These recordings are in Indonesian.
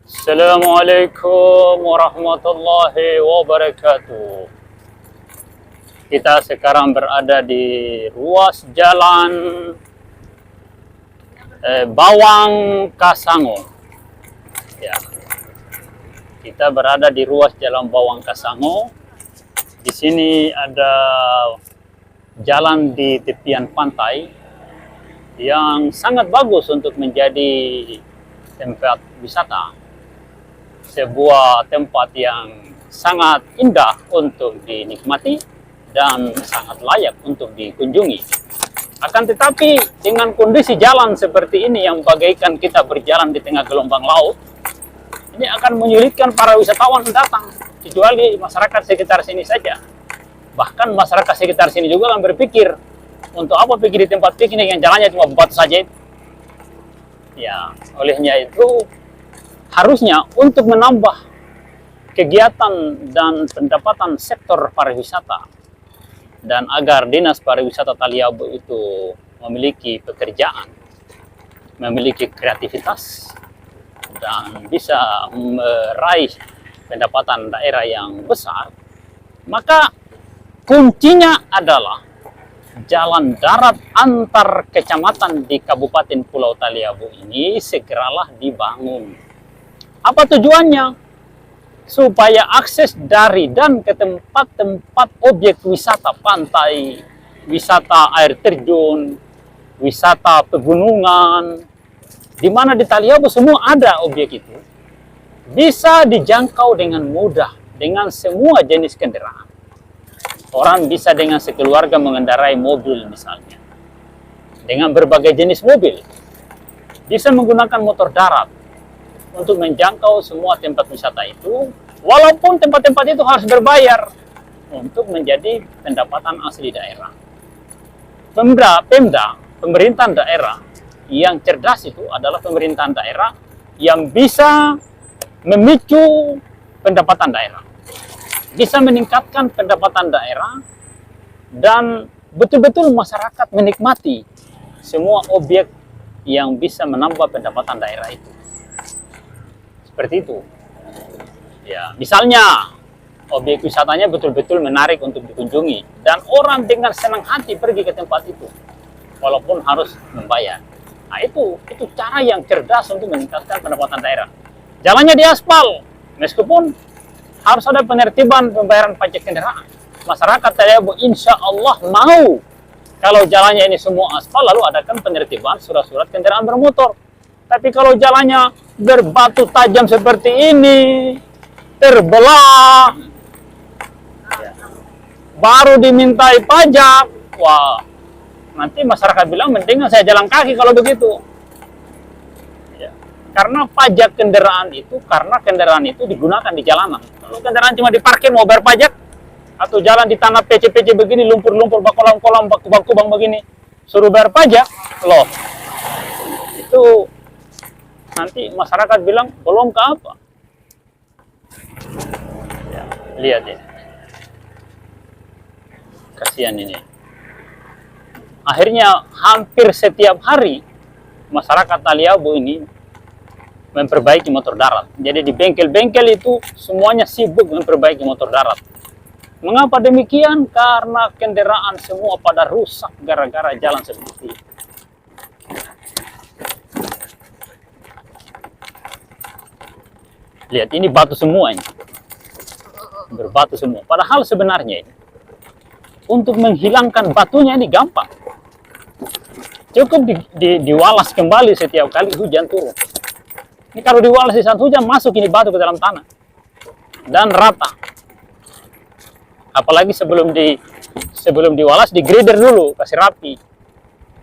Assalamualaikum warahmatullahi wabarakatuh. Kita sekarang berada di ruas jalan Bawang Kasango. Ya, kita berada di ruas jalan Bawang Kasango. Di sini ada jalan di tepian pantai yang sangat bagus untuk menjadi tempat wisata. Sebuah tempat yang sangat indah untuk dinikmati dan sangat layak untuk dikunjungi. Akan tetapi dengan kondisi jalan seperti ini yang bagaikan kita berjalan di tengah gelombang laut, ini akan menyulitkan para wisatawan datang, kecuali masyarakat sekitar sini saja. Bahkan masyarakat sekitar sini juga akan berpikir, untuk apa pergi di tempat piknik yang jalannya cuma batu saja itu? Ya, olehnya itu harusnya untuk menambah kegiatan dan pendapatan sektor pariwisata dan agar Dinas Pariwisata Taliabu itu memiliki pekerjaan, memiliki kreativitas dan bisa meraih pendapatan daerah yang besar, maka kuncinya adalah jalan darat antar kecamatan di Kabupaten Pulau Taliabu ini segeralah dibangun. Apa tujuannya? Supaya akses dari dan ke tempat-tempat objek wisata pantai, wisata air terjun, wisata pegunungan, di mana di Taliabu semua ada objek itu, bisa dijangkau dengan mudah dengan semua jenis kendaraan. Orang bisa dengan sekeluarga mengendarai mobil misalnya, dengan berbagai jenis mobil, bisa menggunakan motor darat untuk menjangkau semua tempat wisata itu, walaupun tempat-tempat itu harus berbayar untuk menjadi pendapatan asli daerah. Pemda, pemerintahan daerah yang cerdas itu adalah pemerintahan daerah yang bisa memicu pendapatan daerah, bisa meningkatkan pendapatan daerah, dan betul-betul masyarakat menikmati semua objek yang bisa menambah pendapatan daerah itu. Seperti itu. Ya, misalnya objek wisatanya betul-betul menarik untuk dikunjungi dan orang dengan senang hati pergi ke tempat itu walaupun harus membayar. Nah, itu cara yang cerdas untuk meningkatkan pendapatan daerah. Jalannya diaspal, meskipun harus ada penertiban pembayaran pajak kendaraan. Masyarakat Taliabu insya Allah mau kalau jalannya ini semua aspal, lalu adakan penertiban surat-surat kendaraan bermotor. Tapi kalau jalannya berbatu tajam seperti ini, terbelah, baru dimintai pajak, wah, nanti masyarakat bilang mendingan saya jalan kaki kalau begitu. Ya. Karena pajak kendaraan itu, karena kendaraan itu digunakan di jalanan. Kalau kendaraan cuma diparkir mau bayar pajak, atau jalan di tanah PC-PC begini, lumpur-lumpur, kolam-kolam, kubang-kubang begini, suruh bayar pajak, loh, itu nanti masyarakat bilang belum ke apa. Ya, lihat ini, kasihan ini. Akhirnya hampir setiap hari masyarakat Taliabu ini memperbaiki motor darat. Jadi di bengkel-bengkel itu semuanya sibuk memperbaiki motor darat. Mengapa demikian? Karena kendaraan semua pada rusak gara-gara jalan seperti itu. Lihat, ini batu semua ini. Berbatu semua. Padahal sebenarnya ini, untuk menghilangkan batunya ini gampang. Cukup diwalas kembali setiap kali hujan turun. Ini kalau diwalas di saat hujan, masuk ini batu ke dalam tanah. Dan rata. Apalagi sebelum diwalas, digrider dulu, kasih rapi.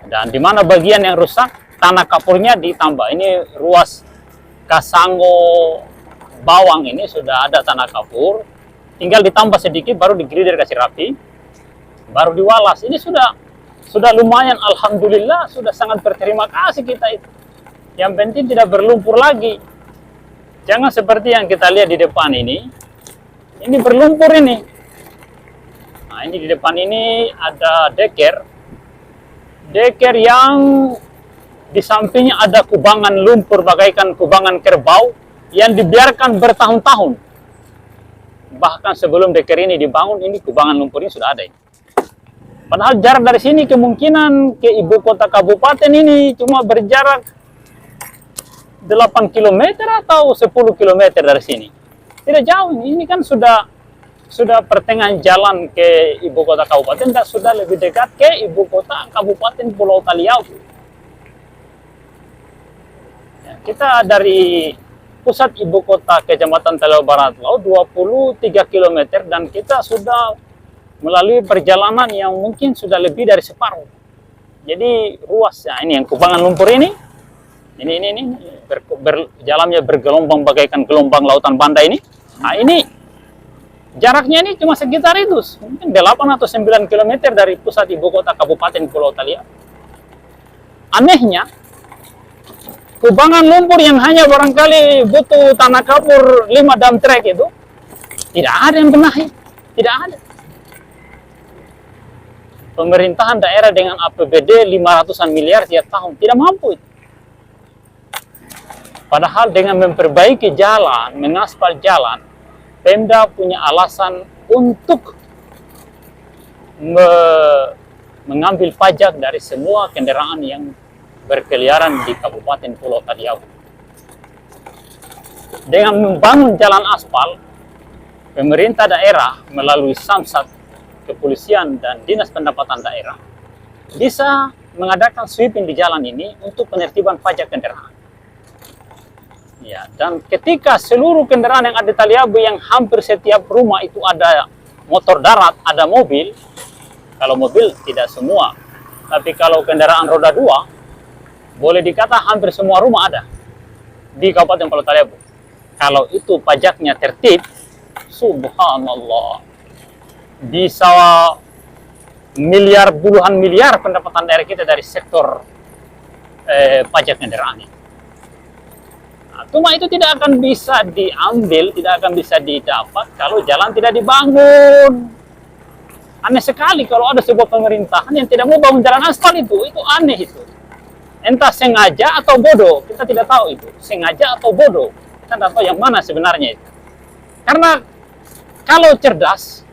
Dan di mana bagian yang rusak, tanah kapurnya ditambah. Ini ruas Kasango Bawang ini sudah ada tanah kapur, tinggal ditambah sedikit, baru digrider kasih rapi, baru diwalas. Ini sudah lumayan, alhamdulillah, sudah sangat berterima kasih kita itu. Yang penting tidak berlumpur lagi. Jangan seperti yang kita lihat di depan ini berlumpur ini. Nah, ini di depan ini ada deker yang di sampingnya ada kubangan lumpur bagaikan kubangan kerbau yang dibiarkan bertahun-tahun. Bahkan sebelum DKR ini dibangun, ini kubangan lumpur ini sudah ada ini. Padahal jarak dari sini kemungkinan ke ibu kota kabupaten ini cuma berjarak 8 km atau 10 km dari sini. Tidak jauh, ini kan sudah pertengahan jalan ke ibu kota kabupaten dan sudah lebih dekat ke ibu kota kabupaten Pulau Taliau. Ya, kita dari pusat ibu kota kecamatan Taliau Barat Laut 23 km dan kita sudah melalui perjalanan yang mungkin sudah lebih dari separuh. Jadi ruasnya ini yang kubangan lumpur ini jalannya bergelombang bagaikan gelombang lautan Banda ini. Nah, ini jaraknya ini cuma sekitar itu, mungkin 8 atau 9 km dari pusat ibu kota Kabupaten Pulau Taliau. Anehnya, kubangan lumpur yang hanya barangkali butuh tanah kapur 5 dump truck itu, tidak ada yang benahi, tidak ada. Pemerintahan daerah dengan APBD 500-an miliar tiap tahun tidak mampu itu. Padahal dengan memperbaiki jalan, mengaspal jalan, Pemda punya alasan untuk mengambil pajak dari semua kendaraan yang berkeliaran di Kabupaten Pulau Taliau. Dengan membangun jalan aspal, pemerintah daerah melalui Samsat, kepolisian, dan Dinas Pendapatan Daerah bisa mengadakan sweeping di jalan ini untuk penertiban pajak kendaraan. Ya, dan ketika seluruh kendaraan yang ada di Taliabu yang hampir setiap rumah itu ada motor darat, ada mobil. Kalau mobil tidak semua, tapi kalau kendaraan roda 2, boleh dikata hampir semua rumah ada di Kabupaten Pulau Taliabu. Kalau itu pajaknya tertib, subhanallah, bisa miliar, puluhan miliar pendapatan daerah kita dari sektor pajak kendaraan ini. Cuma itu tidak akan bisa diambil, tidak akan bisa didapat kalau jalan tidak dibangun. Aneh sekali kalau ada sebuah pemerintahan yang tidak mau bangun jalan aspal itu aneh itu. Entah sengaja atau bodoh, kita tidak tahu itu. Sengaja atau bodoh, kita tidak tahu yang mana sebenarnya itu. Karena kalau cerdas,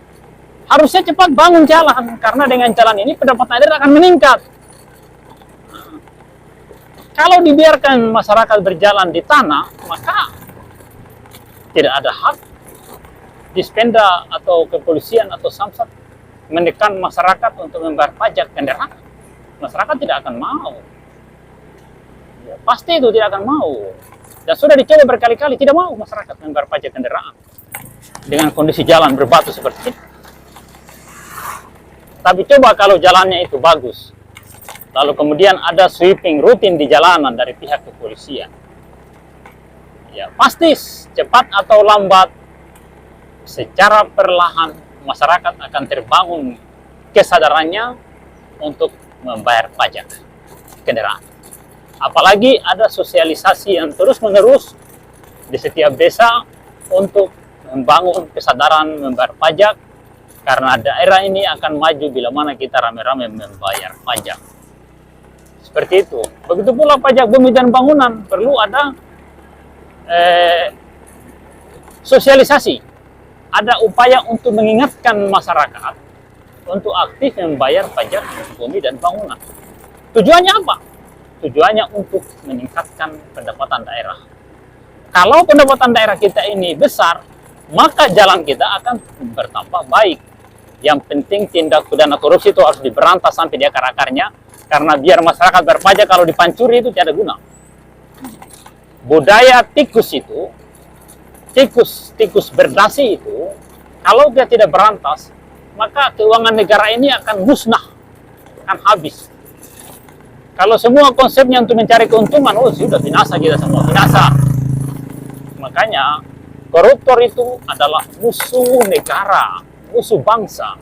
harusnya cepat bangun jalan, karena dengan jalan ini pendapatan daerah akan meningkat. Kalau dibiarkan masyarakat berjalan di tanah, maka tidak ada hak Dispenda atau kepolisian atau Samsat menekan masyarakat untuk membayar pajak kendaraan. Masyarakat tidak akan mau. Ya, pasti itu tidak akan mau. Dan sudah dicoba berkali-kali, tidak mau masyarakat membayar pajak kendaraan dengan kondisi jalan berbatu seperti ini. Tapi coba kalau jalannya itu bagus, lalu kemudian ada sweeping rutin di jalanan dari pihak kepolisian. Ya, pasti cepat atau lambat, secara perlahan masyarakat akan terbangun kesadarannya untuk membayar pajak kendaraan. Apalagi ada sosialisasi yang terus-menerus di setiap desa untuk membangun kesadaran membayar pajak, karena daerah ini akan maju bila mana kita rame-rame membayar pajak. Seperti itu. Begitu pula pajak bumi dan bangunan, perlu ada sosialisasi. Ada upaya untuk mengingatkan masyarakat untuk aktif membayar pajak bumi dan bangunan. Tujuannya apa? Tujuannya untuk meningkatkan pendapatan daerah. Kalau pendapatan daerah kita ini besar, maka jalan kita akan bertambah baik. Yang penting tindak pidana korupsi itu harus diberantas sampai di akar-akarnya, karena biar masyarakat berpajak kalau dipancuri itu tidak guna. Budaya tikus itu, tikus berdasi itu, kalau dia tidak berantas, maka keuangan negara ini akan musnah, akan habis. Kalau semua konsepnya untuk mencari keuntungan, oh sudah binasa kita semua, binasa. Makanya koruptor itu adalah musuh negara, musuh bangsa,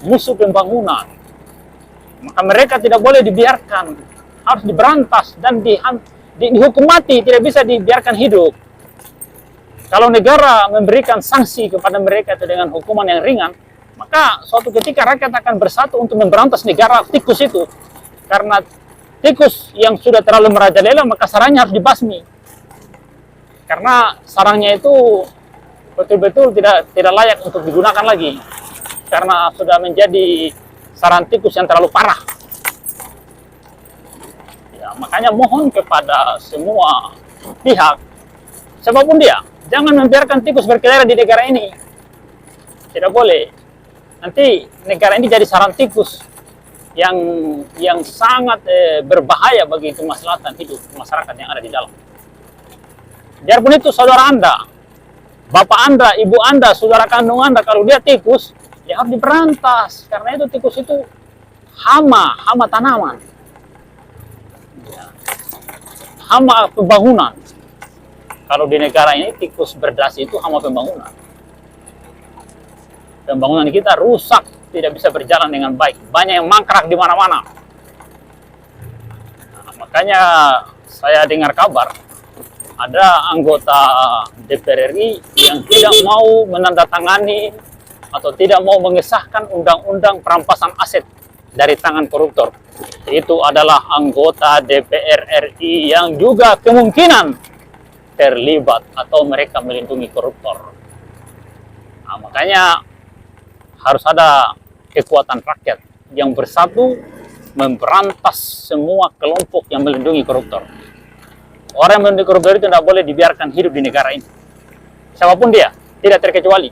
musuh pembangunan. Maka mereka tidak boleh dibiarkan, harus diberantas dan dihukum mati, tidak bisa dibiarkan hidup. Kalau negara memberikan sanksi kepada mereka itu dengan hukuman yang ringan, maka suatu ketika rakyat akan bersatu untuk memberantas negara tikus itu. Karena tikus yang sudah terlalu merajalela, maka sarangnya harus dibasmi. Karena sarangnya itu betul-betul tidak layak untuk digunakan lagi. Karena sudah menjadi sarang tikus yang terlalu parah. Ya, makanya mohon kepada semua pihak, siapapun dia, jangan membiarkan tikus berkeliaran di negara ini. Tidak boleh. Nanti negara ini jadi sarang tikus yang sangat berbahaya bagi kemaslahatan hidup masyarakat yang ada di dalam. Biarpun itu saudara Anda, bapak Anda, ibu Anda, saudara kandung Anda, kalau dia tikus, ya harus diberantas. Karena itu tikus itu hama tanaman. Ya. Hama pembangunan. Kalau di negara ini tikus berdasi itu hama pembangunan. Pembangunan kita rusak, tidak bisa berjalan dengan baik. Banyak yang mangkrak di mana-mana. Nah, makanya saya dengar kabar ada anggota DPR RI yang tidak mau menandatangani atau tidak mau mengesahkan undang-undang perampasan aset dari tangan koruptor. Itu adalah anggota DPR RI yang juga kemungkinan terlibat atau mereka melindungi koruptor. Nah, makanya harus ada kekuatan rakyat yang bersatu memberantas semua kelompok yang melindungi koruptor. Orang yang melindungi koruptor itu tidak boleh dibiarkan hidup di negara ini. Siapapun dia, tidak terkecuali.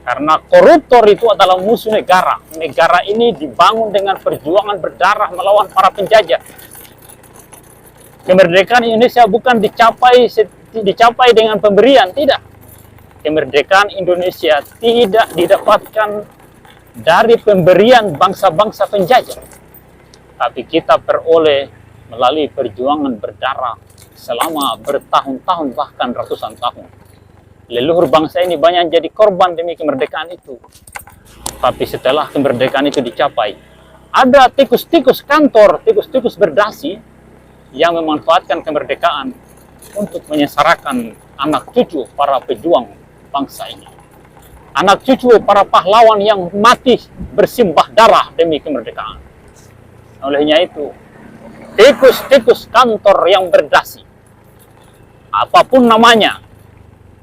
Karena koruptor itu adalah musuh negara. Negara ini dibangun dengan perjuangan berdarah melawan para penjajah. Kemerdekaan Indonesia bukan dicapai dengan pemberian, tidak. Kemerdekaan Indonesia tidak didapatkan dari pemberian bangsa-bangsa penjajah. Tapi kita peroleh melalui perjuangan berdarah selama bertahun-tahun bahkan ratusan tahun. Leluhur bangsa ini banyak jadi korban demi kemerdekaan itu. Tapi setelah kemerdekaan itu dicapai, ada tikus-tikus kantor, tikus-tikus berdasi yang memanfaatkan kemerdekaan untuk menyengsarakan anak cucu para pejuang bangsa ini. Anak cucu para pahlawan yang mati bersimbah darah demi kemerdekaan. Olehnya itu, tikus-tikus kantor yang berdasi, apapun namanya,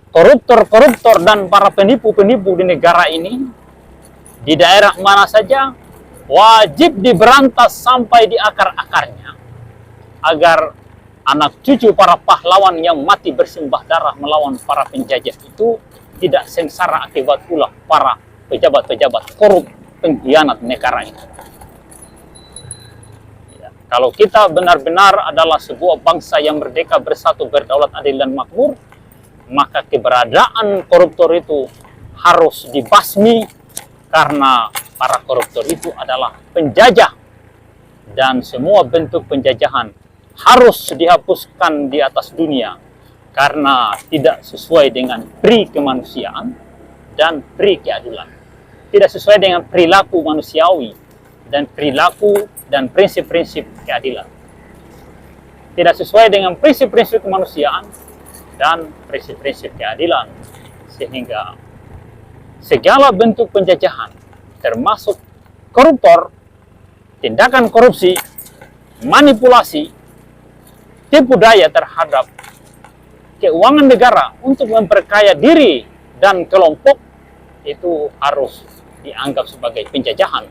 koruptor-koruptor dan para penipu-penipu di negara ini, di daerah mana saja, wajib diberantas sampai di akar-akarnya, agar anak cucu para pahlawan yang mati bersimbah darah melawan para penjajah itu tidak sengsara akibat ulah para pejabat-pejabat korup pengkhianat negara ini. Kalau kita benar-benar adalah sebuah bangsa yang merdeka, bersatu, berdaulat, adil, dan makmur, maka keberadaan koruptor itu harus dibasmi karena para koruptor itu adalah penjajah. Dan semua bentuk penjajahan harus dihapuskan di atas dunia karena tidak sesuai dengan pri kemanusiaan dan pri keadilan. Tidak sesuai dengan perilaku manusiawi dan perilaku dan prinsip-prinsip keadilan. Tidak sesuai dengan prinsip-prinsip kemanusiaan dan prinsip-prinsip keadilan. Sehingga segala bentuk penjajahan, termasuk koruptor, tindakan korupsi, manipulasi, tipu daya terhadap keuangan negara untuk memperkaya diri dan kelompok, itu harus dianggap sebagai penjajahan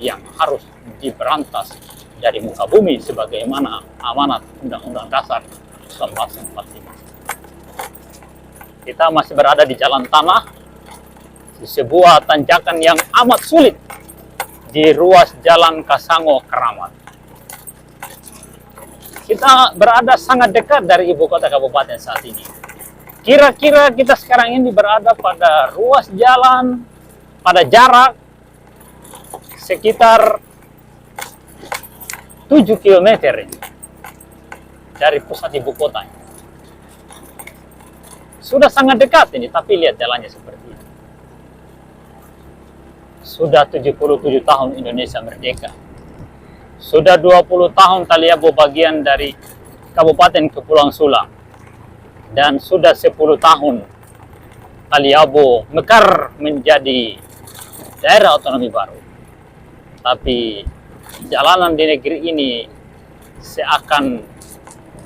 yang harus diberantas dari muka bumi sebagaimana amanat Undang-Undang Dasar 1945. Kita masih berada di jalan tanah, di sebuah tanjakan yang amat sulit di ruas Jalan Kasango, Keramat. Kita berada sangat dekat dari ibu kota kabupaten saat ini. Kira-kira kita sekarang ini berada pada ruas jalan, pada jarak sekitar 7 km dari pusat ibu kota. Sudah sangat dekat ini, tapi lihat jalannya seperti ini. Sudah 77 tahun Indonesia merdeka. Sudah 20 tahun Taliabo bagian dari Kabupaten Kepulauan Sula. Dan sudah 10 tahun Taliabo mekar menjadi daerah otonomi baru. Tapi jalanan di negeri ini seakan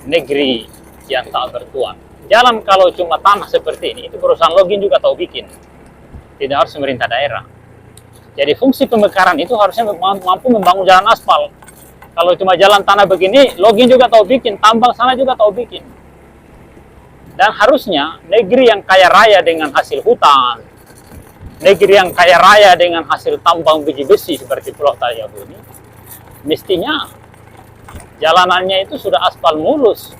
negeri yang tak bertuan. Jalan kalau cuma tanah seperti ini, itu perusahaan login juga tahu bikin. Tidak harus pemerintah daerah. Jadi fungsi pemekaran itu harusnya mampu membangun jalan aspal. Kalau cuma jalan tanah begini, login juga tahu bikin, tambang sana juga tahu bikin. Dan harusnya negeri yang kaya raya dengan hasil hutan, negeri yang kaya raya dengan hasil tambang biji besi seperti Pulau Taliabu ini, mestinya jalanannya itu sudah aspal mulus.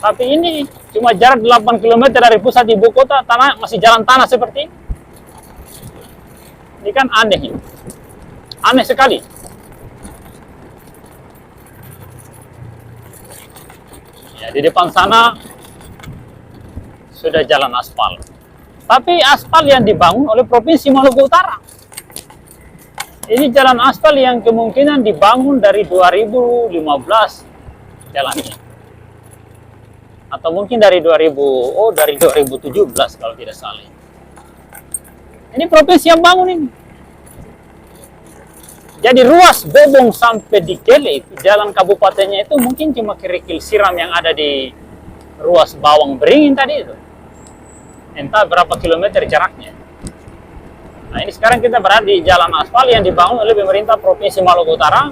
Tapi ini cuma jarak 8 km dari pusat ibu kota, tanah masih jalan tanah seperti ini. Ini kan aneh ini. Aneh sekali. Ya, di depan sana sudah jalan aspal. Tapi aspal yang dibangun oleh Provinsi Maluku Utara. Ini jalan aspal yang kemungkinan dibangun dari 2015 jalan ini. Atau mungkin dari 2017 kalau tidak salah. Ini provinsi yang bangun ini. Jadi ruas Bobong sampai di Kele, jalan kabupatennya itu mungkin cuma kerikil siram yang ada di ruas Bawang Beringin tadi itu. Entah berapa kilometer jaraknya. Nah ini sekarang kita berada di jalan aspal yang dibangun oleh pemerintah Provinsi Maluku Utara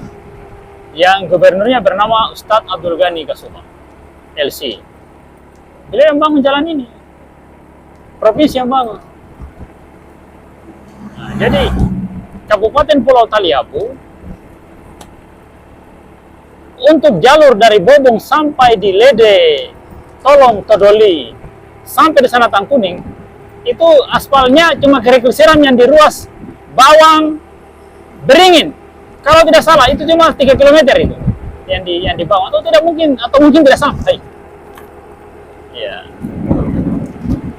yang gubernurnya bernama Ustadz Abdul Ghani Kasuma, LC. Beliau yang bangun jalan ini. Provinsi yang bangun. Nah, jadi Kabupaten Pulau Taliabu untuk jalur dari Bobong sampai di Lede, Tolong, Todoli, sampai di sana Tangkuning, itu aspalnya cuma kerikil siram yang di ruas Bawang Beringin. Kalau tidak salah itu cuma 3 km itu yang dibangun, atau tidak mungkin, atau mungkin tidak sampai. Ya.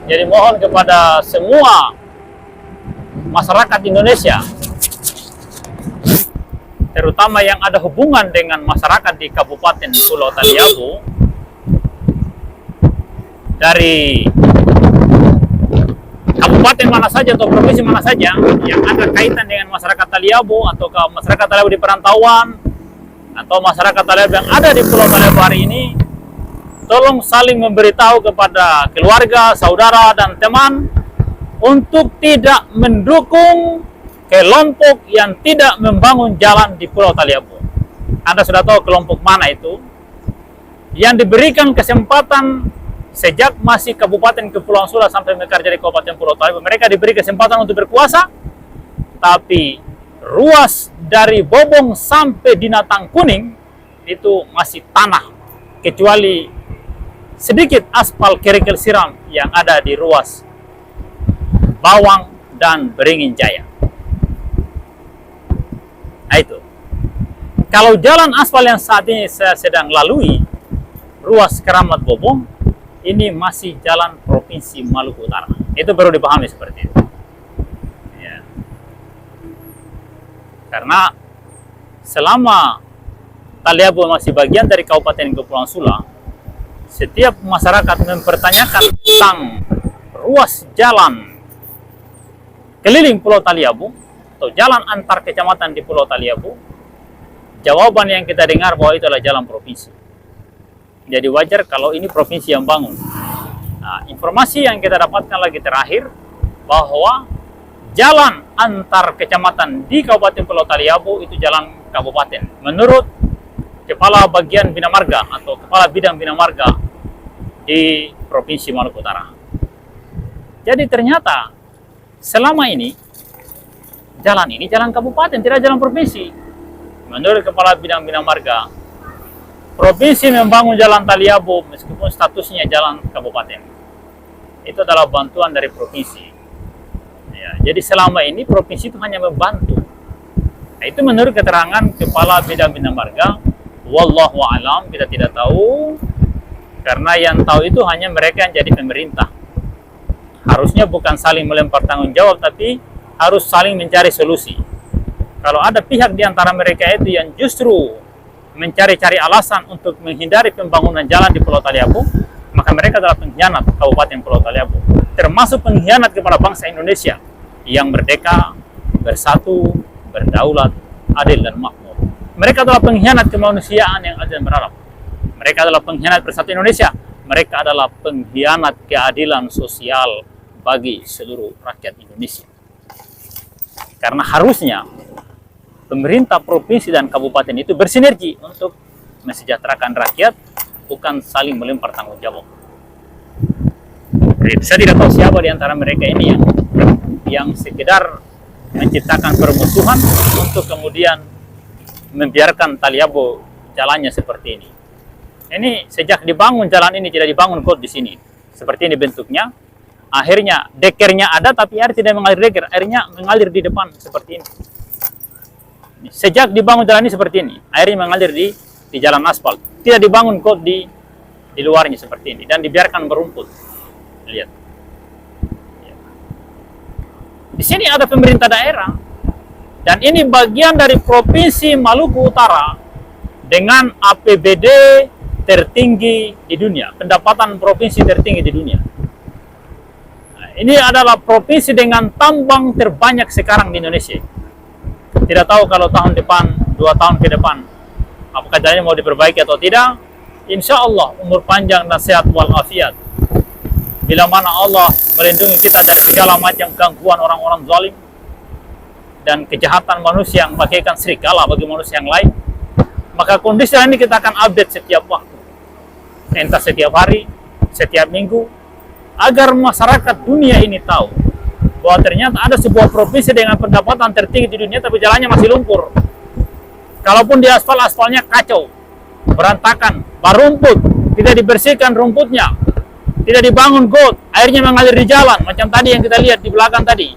Jadi mohon kepada semua masyarakat Indonesia, terutama yang ada hubungan dengan masyarakat di Kabupaten Pulau Taliabu, dari kabupaten mana saja atau provinsi mana saja yang ada kaitan dengan masyarakat Taliabu, atau masyarakat Taliabu di perantauan, atau masyarakat Taliabu yang ada di Pulau Taliabu hari ini, tolong saling memberitahu kepada keluarga, saudara, dan teman untuk tidak mendukung kelompok yang tidak membangun jalan di Pulau Taliabu. Anda sudah tahu kelompok mana itu? Yang diberikan kesempatan sejak masih Kabupaten Kepulauan Sula sampai mereka jadi Kabupaten Pulau Taliabu, mereka diberi kesempatan untuk berkuasa, tapi ruas dari Bobong sampai di Tangkuning itu masih tanah, kecuali sedikit aspal kerikil siram yang ada di ruas Bawang dan Beringin Jaya. Nah itu. Kalau jalan aspal yang saat ini saya sedang lalui, ruas Keramat Bobong, ini masih jalan Provinsi Maluku Utara. Itu baru dipahami seperti itu. Ya. Karena selama Taliabu masih bagian dari Kabupaten Kepulauan Sula, setiap masyarakat mempertanyakan tentang ruas jalan keliling Pulau Taliabu atau jalan antar kecamatan di Pulau Taliabu, jawaban yang kita dengar bahwa itu adalah jalan provinsi. Jadi wajar kalau ini provinsi yang bangun. Nah, informasi yang kita dapatkan lagi terakhir bahwa jalan antar kecamatan di Kabupaten Pulau Taliabu itu jalan kabupaten. Menurut Kepala Bagian Bina Marga atau Kepala Bidang Bina Marga di Provinsi Maluku Utara. Jadi ternyata selama ini jalan kabupaten, tidak jalan provinsi. Menurut Kepala Bidang Bina Marga, provinsi membangun jalan Taliabu meskipun statusnya jalan kabupaten. Itu adalah bantuan dari provinsi. Ya, jadi selama ini provinsi itu hanya membantu. Nah, itu menurut keterangan Kepala Bidang Bina Marga. Wallahu a'lam, kita tidak tahu. Karena yang tahu itu hanya mereka yang jadi pemerintah. Harusnya bukan saling melempar tanggung jawab, tapi harus saling mencari solusi. Kalau ada pihak di antara mereka itu yang justru mencari-cari alasan untuk menghindari pembangunan jalan di Pulau Taliabu, maka mereka adalah pengkhianat Kabupaten Pulau Taliabu, termasuk pengkhianat kepada bangsa Indonesia yang merdeka, bersatu, berdaulat, adil dan makmur. Mereka adalah pengkhianat kemanusiaan yang adil dan beradab. Mereka adalah pengkhianat Persatuan Indonesia. Mereka adalah pengkhianat keadilan sosial bagi seluruh rakyat Indonesia. Karena harusnya pemerintah provinsi dan kabupaten itu bersinergi untuk mensejahterakan rakyat, bukan saling melempar tanggung jawab. Jadi, saya tidak tahu siapa di antara mereka ini yang sekedar menciptakan permusuhan untuk kemudian membiarkan Taliabo jalannya seperti ini. Ini sejak dibangun jalan ini tidak dibangun got di sini. Seperti ini bentuknya. Akhirnya dekernya ada tapi air tidak mengalir deker, airnya mengalir di depan seperti ini. Sejak dibangun jalan ini seperti ini, airnya mengalir di jalan aspal. Tidak dibangun got di luarnya seperti ini dan dibiarkan berumput. Lihat. Di sini ada pemerintah daerah dan ini bagian dari Provinsi Maluku Utara dengan APBD tertinggi di dunia, pendapatan provinsi tertinggi di dunia. Ini adalah provinsi dengan tambang terbanyak sekarang di Indonesia. Tidak tahu kalau tahun depan, 2 tahun ke depan, apakah jalannya mau diperbaiki atau tidak. Insya Allah umur panjang dan sehat walafiat. Bila mana Allah melindungi kita dari segala macam gangguan orang-orang zalim dan kejahatan manusia yang bagaikan serigala bagi manusia yang lain, maka kondisi ini kita akan update setiap waktu. Entah setiap hari, setiap minggu, agar masyarakat dunia ini tahu bahwa ternyata ada sebuah provinsi dengan pendapatan tertinggi di dunia tapi jalannya masih lumpur. Kalaupun di aspal, aspalnya kacau, berantakan, berumput, tidak dibersihkan rumputnya, tidak dibangun got, airnya mengalir di jalan macam tadi yang kita lihat di belakang tadi.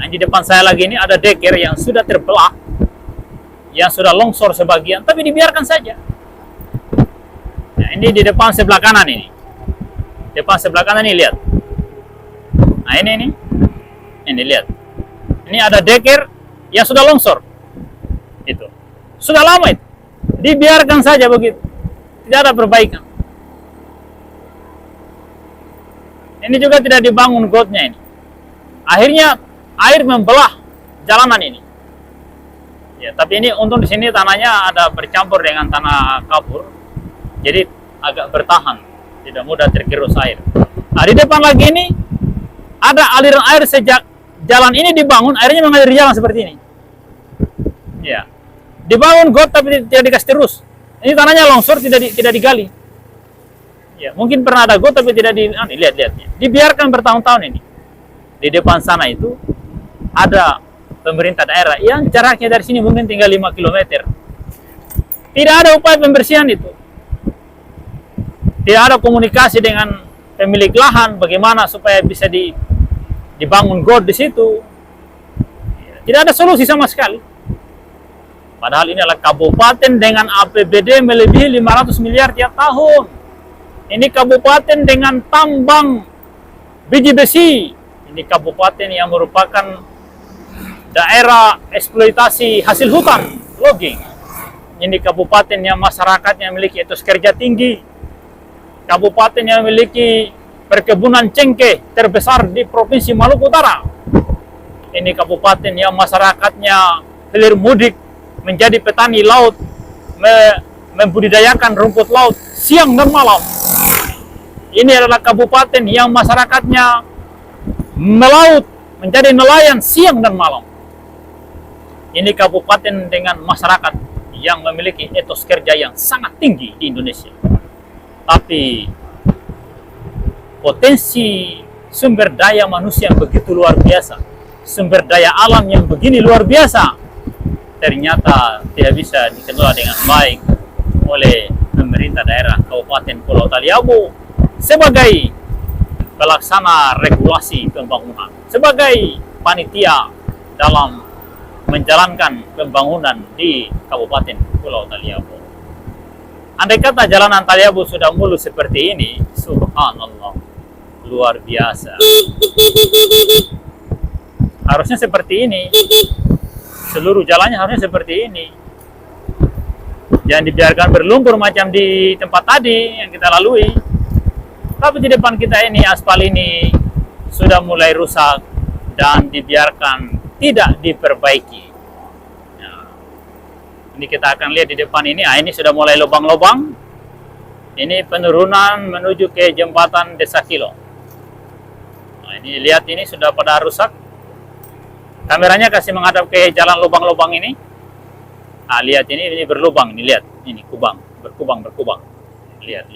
Nah, di depan saya lagi ini ada deker yang sudah terbelah, yang sudah longsor sebagian, tapi dibiarkan saja. Nah, ini di depan sebelah kanan ini. Depan sebelah kanan ini lihat. Nah ini lihat. Ini ada deker yang sudah longsor. Itu sudah lama itu. Dibiarkan saja begitu. Tidak ada perbaikan. Ini juga tidak dibangun gotnya ini. Akhirnya air membelah jalanan ini. Ya, tapi ini untung di sini tanahnya ada bercampur dengan tanah kapur. Jadi agak bertahan. Tidak mudah tergerus air. Nah, di depan lagi ini ada aliran air sejak jalan ini dibangun, airnya mengalir di jalan seperti ini. Ya, dibangun got tapi tidak dikasih terus. Ini tanahnya longsor, tidak digali. Ya, mungkin pernah ada got tapi tidak lihat. Dibiarkan bertahun-tahun ini. Di depan sana itu ada pemerintah daerah yang jaraknya dari sini mungkin tinggal 5 km. Tidak ada upaya pembersihan itu. Tidak ada komunikasi dengan pemilik lahan bagaimana supaya bisa dibangun got di situ. Tidak ada solusi sama sekali. Padahal ini adalah kabupaten dengan APBD melebihi 500 miliar tiap tahun. Ini kabupaten dengan tambang biji besi. Ini kabupaten yang merupakan daerah eksploitasi hasil hutan, logging. Ini kabupaten yang masyarakatnya memiliki etos kerja tinggi. Kabupaten yang memiliki perkebunan cengkeh terbesar di Provinsi Maluku Utara. Ini kabupaten yang masyarakatnya hilir mudik menjadi petani laut, membudidayakan rumput laut siang dan malam. Ini adalah kabupaten yang masyarakatnya melaut, menjadi nelayan siang dan malam. Ini kabupaten dengan masyarakat yang memiliki etos kerja yang sangat tinggi di Indonesia. Tapi potensi sumber daya manusia yang begitu luar biasa, sumber daya alam yang begini luar biasa, ternyata tidak bisa dikelola dengan baik oleh pemerintah daerah Kabupaten Pulau Taliabo sebagai pelaksana regulasi pembangunan, sebagai panitia dalam menjalankan pembangunan di Kabupaten Pulau Taliabo. Andai kata jalanan Taliabo sudah mulus seperti ini, subhanallah, luar biasa. Harusnya seperti ini, seluruh jalannya harusnya seperti ini. Jangan dibiarkan berlumpur macam di tempat tadi yang kita lalui. Tapi di depan kita ini, aspal ini sudah mulai rusak dan dibiarkan tidak diperbaiki. Ini kita akan lihat di depan ini. Ini sudah mulai lubang-lubang. Ini penurunan menuju ke jembatan Desa Kilo. Ini lihat, ini sudah pada rusak. Kameranya kasih menghadap ke jalan lubang-lubang ini. Lihat ini berlubang. Ini lihat, ini kubang, berkubang. Lihat.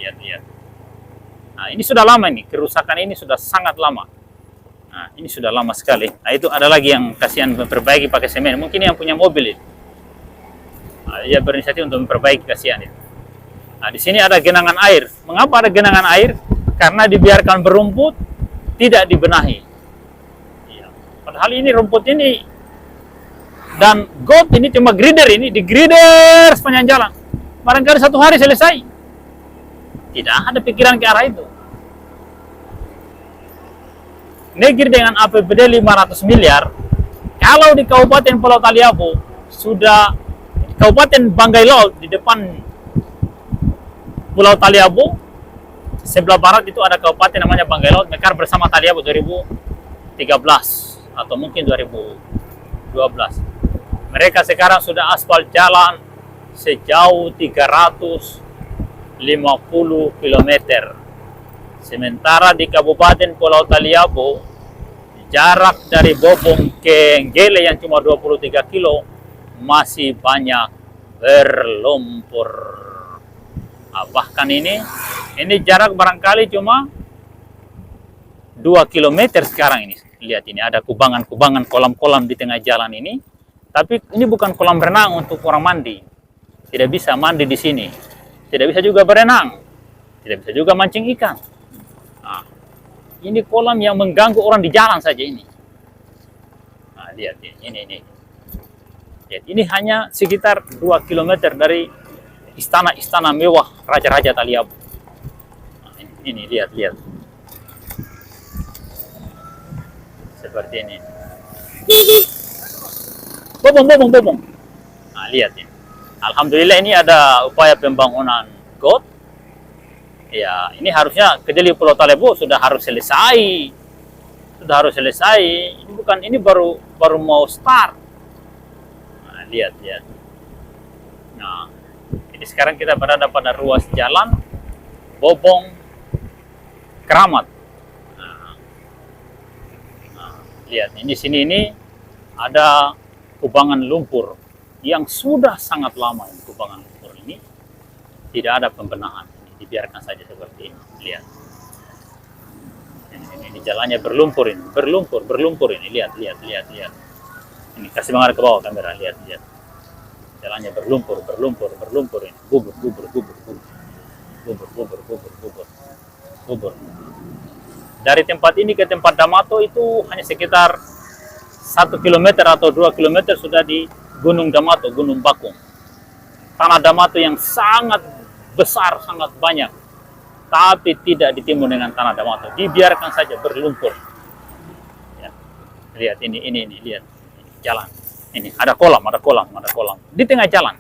Ini sudah lama ini, kerusakan ini sudah sangat lama. Ini sudah lama sekali. Itu ada lagi yang kasihan memperbaiki pakai semen. Mungkin yang punya mobil itu. Dia berinisiatif untuk memperbaiki, kasihan itu. Di sini ada genangan air. Mengapa ada genangan air? Karena dibiarkan berumput, tidak dibenahi. Padahal ini rumput ini dan got ini cuma grider, ini digrider sepanjang jalan. Barangkali 1 hari selesai. Tidak ada pikiran ke arah itu. Negeri dengan APBD 500 miliar, kalau di Kabupaten Pulau Taliabu sudah Kabupaten Banggai Laut di depan Pulau Taliabu, sebelah barat itu ada kabupaten namanya Banggai Laut, mekar bersama Taliabu 2013 atau mungkin 2012. Mereka sekarang sudah aspal jalan sejauh 350 km. Sementara di Kabupaten Pulau Taliabu, jarak dari Bobong ke Nggele yang cuma 23 kilo masih banyak berlumpur. Bahkan ini jarak barangkali cuma 2 km sekarang ini. Lihat, ini ada kubangan-kubangan, kolam-kolam di tengah jalan ini. Tapi ini bukan kolam renang untuk orang mandi. Tidak bisa mandi di sini. Tidak bisa juga berenang. Tidak bisa juga mancing ikan. Ini kolam yang mengganggu orang di jalan saja ini. Lihat ini. Lihat, ini hanya sekitar 2 km dari istana-istana mewah Raja-Raja Taliabu. Ini lihat. Seperti ini. Bobong. Lihat ini. Alhamdulillah ini ada upaya pembangunan got. Ya, ini harusnya Kedeli Pulau Taliabu sudah harus selesai. Ini baru mau start. Lihat. Ini sekarang kita berada pada ruas jalan Bobong Keramat. Lihat, ini sini ini ada kubangan lumpur yang sudah sangat lama. Kubangan lumpur ini tidak ada pembenahan, dibiarkan saja seperti ini. Lihat, ini jalannya berlumpur ini. Lihat. Ini kasih mengarah ke bawah kamera. Lihat. Jalannya berlumpur ini. Bubur. Dari tempat ini ke tempat Damato itu hanya sekitar 1 km atau 2 km sudah di Gunung Damato, Gunung Bakung. Tanah Damato yang sangat besar, sangat banyak. Tapi tidak ditimbun dengan tanah Damato. Dibiarkan saja berlumpur. Ya. Lihat ini, lihat. Jalan. Ini ada kolam. Di tengah jalan.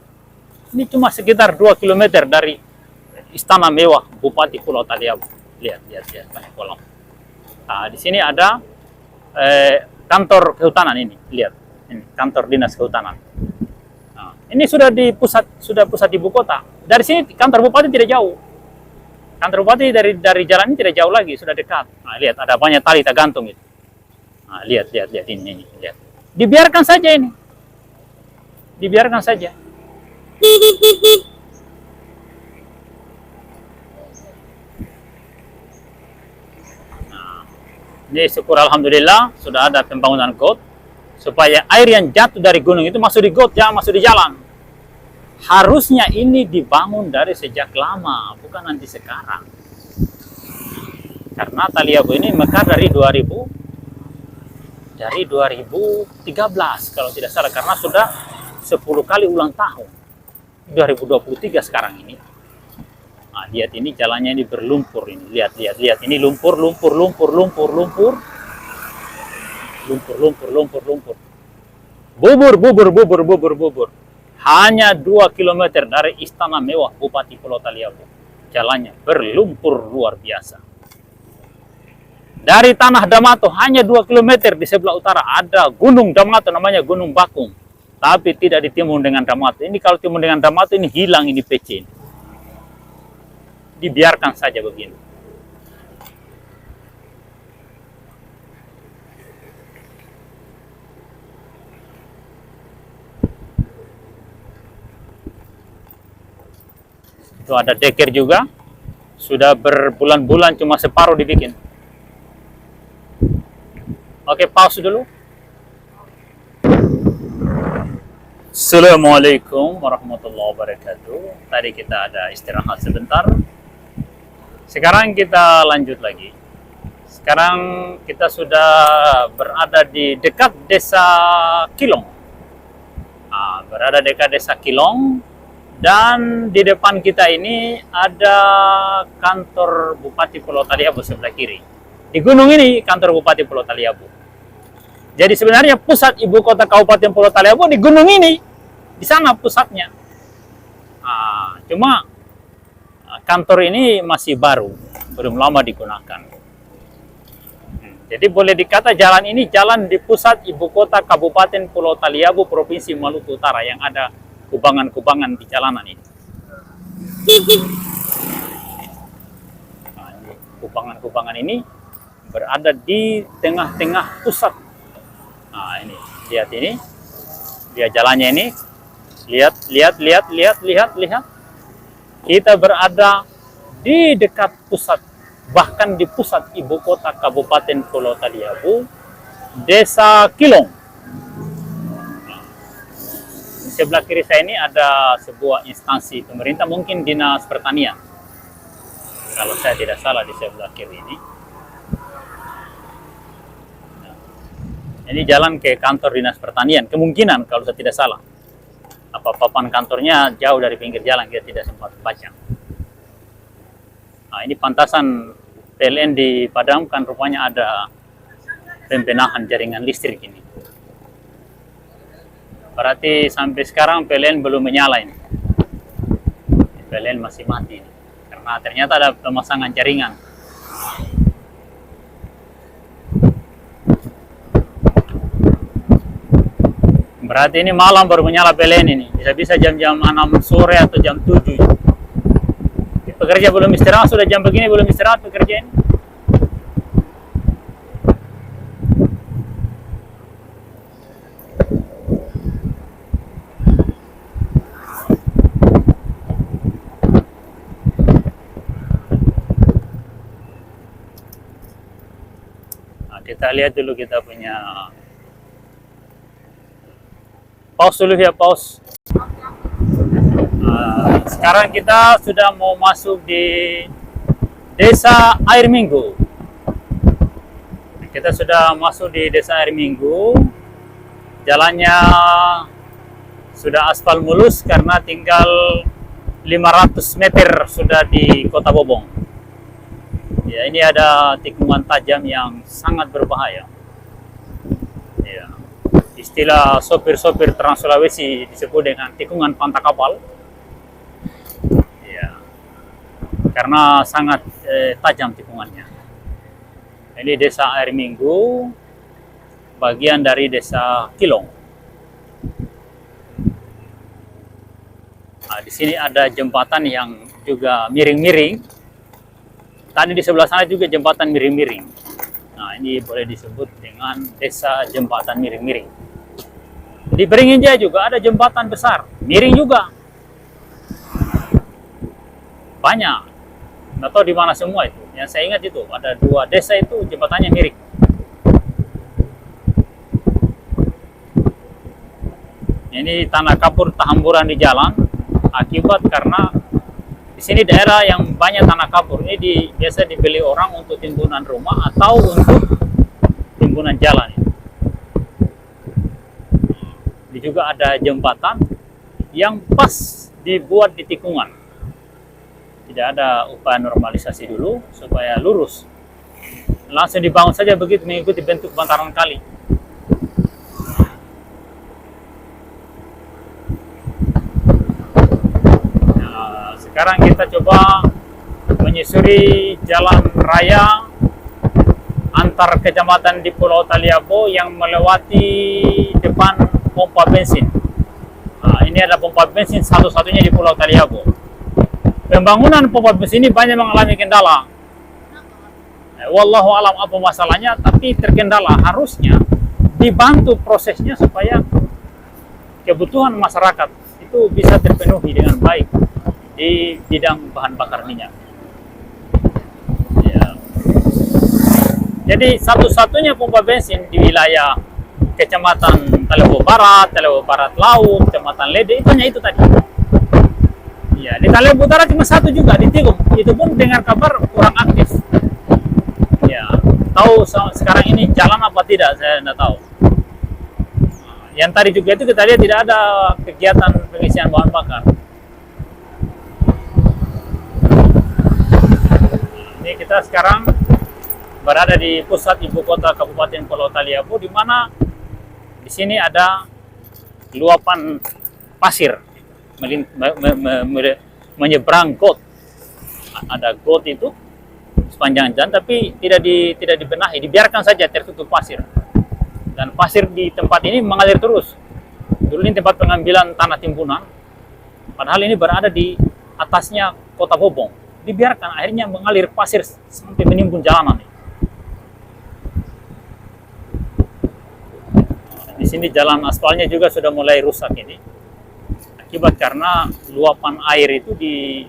Ini cuma sekitar 2 km dari istana mewah Bupati Pulau Taliabu. Lihat, banyak kolam. Di sini ada kantor kehutanan ini. Lihat, ini kantor dinas kehutanan. Ini sudah pusat ibu kota. Dari sini kantor bupati tidak jauh. Kantor bupati dari jalan ini tidak jauh lagi, sudah dekat. Lihat, ada banyak tali tergantung itu. Lihat ini, lihat. Dibiarkan saja ini. Ini syukur alhamdulillah sudah ada pembangunan got supaya air yang jatuh dari gunung itu masuk di got, jangan masuk di jalan. Harusnya ini dibangun dari sejak lama, bukan nanti sekarang. Karena Taliabu ini mekar dari 2013 kalau tidak salah, karena sudah 10 kali ulang tahun. 2023 sekarang ini. Lihat ini jalannya ini berlumpur ini. Lihat. Ini lumpur. Bubur. Hanya 2 km dari istana mewah Bupati Pulau Taliabu. Jalannya berlumpur luar biasa. Dari tanah Damato hanya 2 km di sebelah utara ada Gunung Damato namanya Gunung Bakung. tapi tidak ditimbun dengan Damato. Ini kalau timbun dengan Damato ini hilang ini PC. Dibiarkan saja begini. Itu ada deker juga. Sudah berbulan-bulan cuma separuh dibikin. Oke, pause dulu. Assalamualaikum warahmatullahi wabarakatuh. Tadi kita ada istirahat sebentar. Sekarang kita lanjut lagi. Sekarang kita sudah berada di dekat desa Kilong. Berada dekat desa Kilong. Dan di depan kita ini ada kantor Bupati Pulau Taliabu sebelah kiri. Di gunung ini kantor Bupati Pulau Taliabu. Jadi sebenarnya pusat ibu kota Kabupaten Pulau Taliabu di gunung ini. Di sana pusatnya. Cuma kantor ini masih baru, belum lama digunakan. Jadi boleh dikata jalan ini jalan di pusat ibu kota Kabupaten Pulau Taliabu, Provinsi Maluku Utara yang ada kubangan-kubangan di jalanan ini. Kubangan-kubangan ini berada di tengah-tengah pusat. Ini lihat ini, lihat jalannya ini, lihat. Kita berada di dekat pusat, bahkan di pusat ibu kota Kabupaten Pulau Taliabu, Desa Kilong. Sebelah kiri saya ini ada sebuah instansi pemerintah, mungkin Dinas Pertanian. Kalau saya tidak salah di sebelah kiri ini. Ini jalan ke kantor Dinas Pertanian, kemungkinan kalau saya tidak salah. Papan kantornya jauh dari pinggir jalan, kita tidak sempat baca. Ini pantasan PLN dipadamkan, rupanya ada pembenahan jaringan listrik ini. Berarti sampai sekarang PLN belum menyala ini. PLN masih mati ini. Karena ternyata ada pemasangan jaringan. Berarti ini malam baru menyala PLN ini. Bisa-bisa jam-jam 6 sore atau jam 7. Pekerja belum istirahat, sudah jam begini belum istirahat pekerja ini. Kita lihat dulu kita punya pause dulu ya, pause. Sekarang kita sudah mau masuk di Desa Air Minggu. Kita sudah masuk di Desa Air Minggu. Jalannya sudah aspal mulus karena tinggal 500 meter sudah di Kota Bobong. Ya, ini ada tikungan tajam yang sangat berbahaya. Ya. Istilah sopir-sopir Trans Sulawesi disebut dengan tikungan pantai kapal. Ya. Karena sangat tajam tikungannya. Ini Desa Air Minggu, bagian dari Desa Kilong. Di sini ada jembatan yang juga miring-miring. Tadi di sebelah sana juga jembatan miring-miring. Ini boleh disebut dengan Desa Jembatan Miring-miring. Di Beringin juga ada jembatan besar, miring juga. Banyak. Nggak tahu di mana semua itu. Yang saya ingat itu ada 2 desa itu jembatannya miring. Ini tanah kapur tahamburan di jalan akibat karena di sini daerah yang banyak tanah kapur. Ini biasa dibeli orang untuk timbunan rumah atau untuk timbunan jalan. Ini juga ada jembatan yang pas dibuat di tikungan. Tidak ada upaya normalisasi dulu supaya lurus. Langsung dibangun saja begitu mengikuti bentuk bantaran kali. Sekarang kita coba menyusuri jalan raya antar kecamatan di Pulau Taliabu yang melewati depan pompa bensin. Nah, ini ada pompa bensin satu-satunya di Pulau Taliabu. Pembangunan pompa bensin ini banyak mengalami kendala. Wallahu alam apa masalahnya, tapi terkendala. Harusnya dibantu prosesnya supaya kebutuhan masyarakat itu bisa terpenuhi dengan baik di bidang bahan bakar minyak. Ya. Jadi satu-satunya pompa bensin di wilayah Kecamatan Taliabu Barat Laut, Kecamatan Lede, itu hanya itu tadi. Ya, di Taliabu Utara cuma satu juga di Tigum. Itu pun dengar kabar kurang aktif. Ya, tahu sekarang ini jalan apa tidak saya tidak tahu. Yang tadi juga itu kita lihat tidak ada kegiatan pengisian bahan bakar. Ini kita sekarang berada di pusat ibu kota Kabupaten Pulau Taliabu, di mana di sini ada luapan pasir menyeberang got. Ada got itu sepanjang jalan, tapi tidak dibenahi, dibiarkan saja tertutup pasir. Dan pasir di tempat ini mengalir terus. Dulu ini tempat pengambilan tanah timbunan, padahal ini berada di atasnya kota Bobong. Dibiarkan, akhirnya mengalir pasir sampai menimbun jalanan. Di sini jalan aspalnya juga sudah mulai rusak ini, akibat karena luapan air itu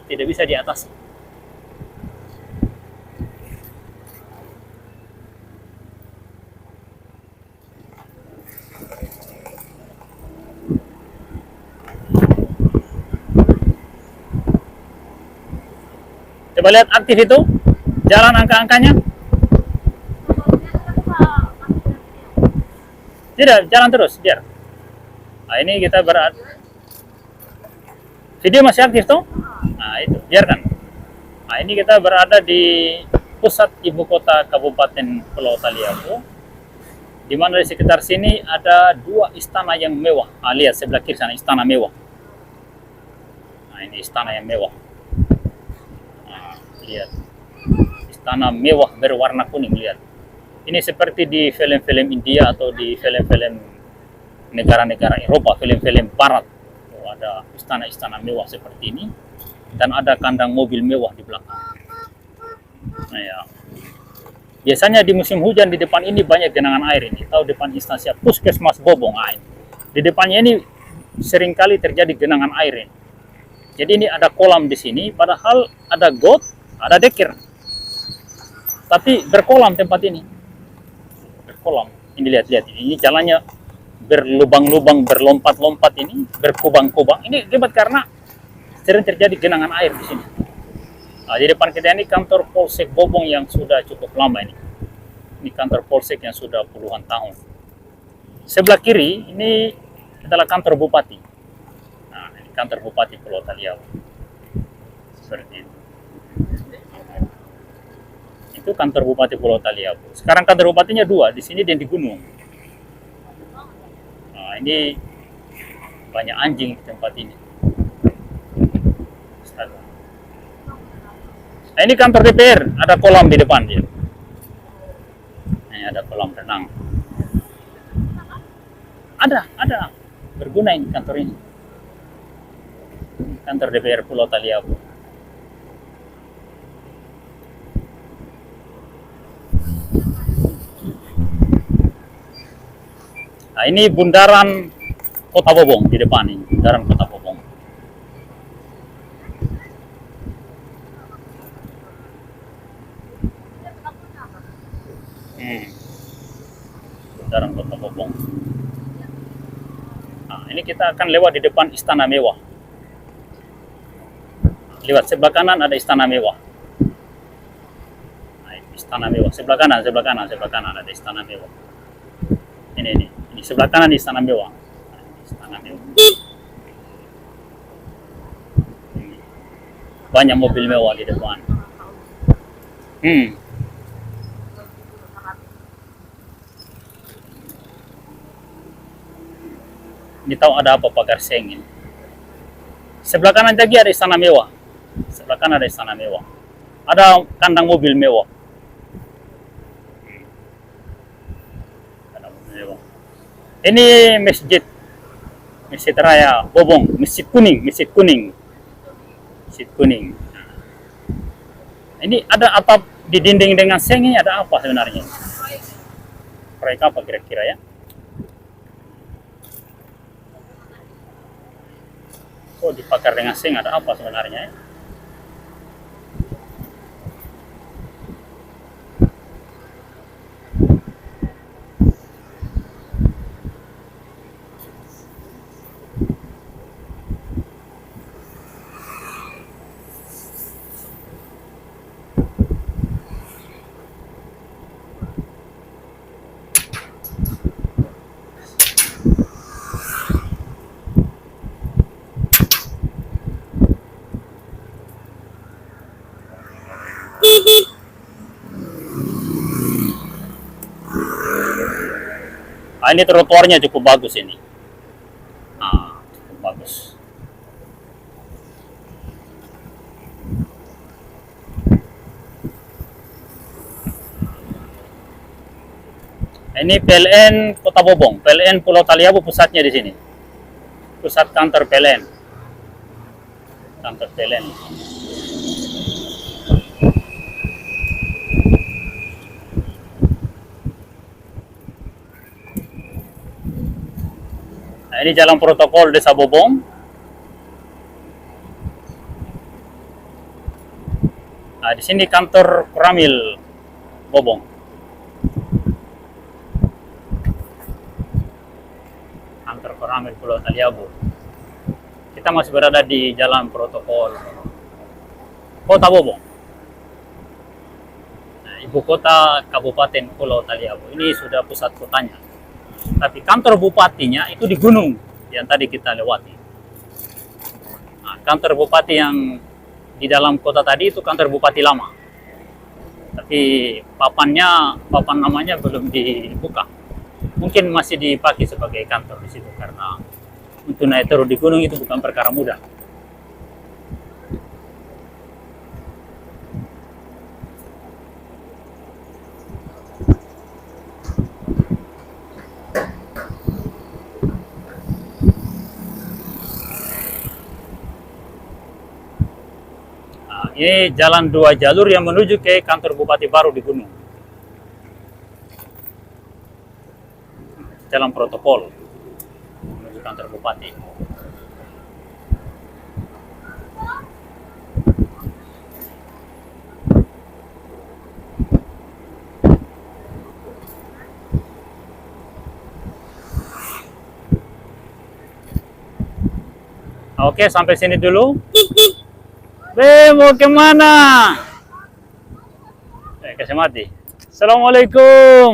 tidak bisa diatasi. Coba lihat aktif itu, jalan angka-angkanya. Tidak, jalan terus, biar. Nah, ini kita berada. Video masih aktif tuh? Nah, itu, biarkan. Nah, ini kita berada di pusat ibu kota Kabupaten Pulau Taliabu, di mana di sekitar sini ada dua istana yang mewah. Nah, lihat sebelah kiri sana, istana mewah. Nah, ini istana yang mewah. Nah, lihat. Istana mewah berwarna kuning, lihat. Ini seperti di film-film India atau di film-film negara-negara Eropa, film-film Barat. Oh, ada istana-istana mewah seperti ini, dan ada kandang mobil mewah di belakang. Nah, ya. Biasanya di musim hujan di depan ini banyak genangan air ini. Tahu depan instansi Puskesmas Bobong air. Di depannya ini seringkali terjadi genangan air ini. Jadi ini ada kolam di sini, padahal ada got, ada dekir. Tapi berkolam tempat ini. Kolam. Ini lihat-lihat, ini jalannya berlubang-lubang, berlompat-lompat ini, berkubang-kubang. Ini akibat karena sering terjadi genangan air di sini. Nah, di depan kita ini kantor Polsek Bobong yang sudah cukup lama ini. Ini kantor Polsek yang sudah puluhan tahun. Sebelah kiri ini adalah kantor Bupati. Nah, ini kantor Bupati Pulau Taliabu. Seperti itu. Itu kantor Bupati Pulau Taliabu. Sekarang kantor bupatinya dua, di sini dan di gunung. Nah, ini banyak anjing di tempat ini. Nah, ini kantor DPR, ada kolam di depan dia. Ini ada kolam renang. Ada. Berguna ini kantor ini. Kantor DPR Pulau Taliabu. Nah, ini bundaran Kota Bobong di depan ini, bundaran Kota Bobong. Bundaran Kota Bobong. Nah, ini kita akan lewat di depan Istana Mewah. Lewat sebelah kanan ada Istana Mewah. Nah, Istana Mewah, sebelah kanan ada Istana Mewah. Ini sebelah kanan Istana Mewah. Istana Mewah. Banyak mobil mewah di depan. Ini tahu ada apa pagar seng ini. Sebelah kanan lagi ada Istana Mewah. Sebelah kanan ada Istana Mewah. Ada kandang mobil mewah. Ini masjid Masjid Raya Bobong, Masjid Kuning, Masjid Kuning. Masjid Kuning. Ini ada apa di dinding dengan seng ini, ada apa sebenarnya? Proyek apa kira-kira ya? Oh, dibakar dengan seng, ada apa sebenarnya ya? Ah, ini trotoarnya cukup bagus ini. Ah, cukup bagus. Ini PLN Kota Bobong, PLN Pulau Taliabu pusatnya di sini. Pusat kantor PLN. Kantor PLN. Nah, ini jalan protokol Desa Bobong. Nah, di sini kantor Koramil Bobong. Kantor Koramil Pulau Taliabu. Kita masih berada di jalan protokol Kota Bobong. Nah, ibu kota Kabupaten Pulau Taliabu. Ini sudah pusat kotanya. Tapi kantor bupatinya itu di gunung yang tadi kita lewati. Nah, kantor bupati yang di dalam kota tadi itu kantor bupati lama. Tapi papan namanya belum dibuka. Mungkin masih dipakai sebagai kantor di situ karena untuk naik turun di gunung itu bukan perkara mudah. Nah, ini jalan 2 jalur yang menuju ke kantor bupati baru di gunung. Jalan protokol menuju kantor bupati. Oke, sampai sini dulu. Be, mau kemana? Kasih mati. Assalamualaikum.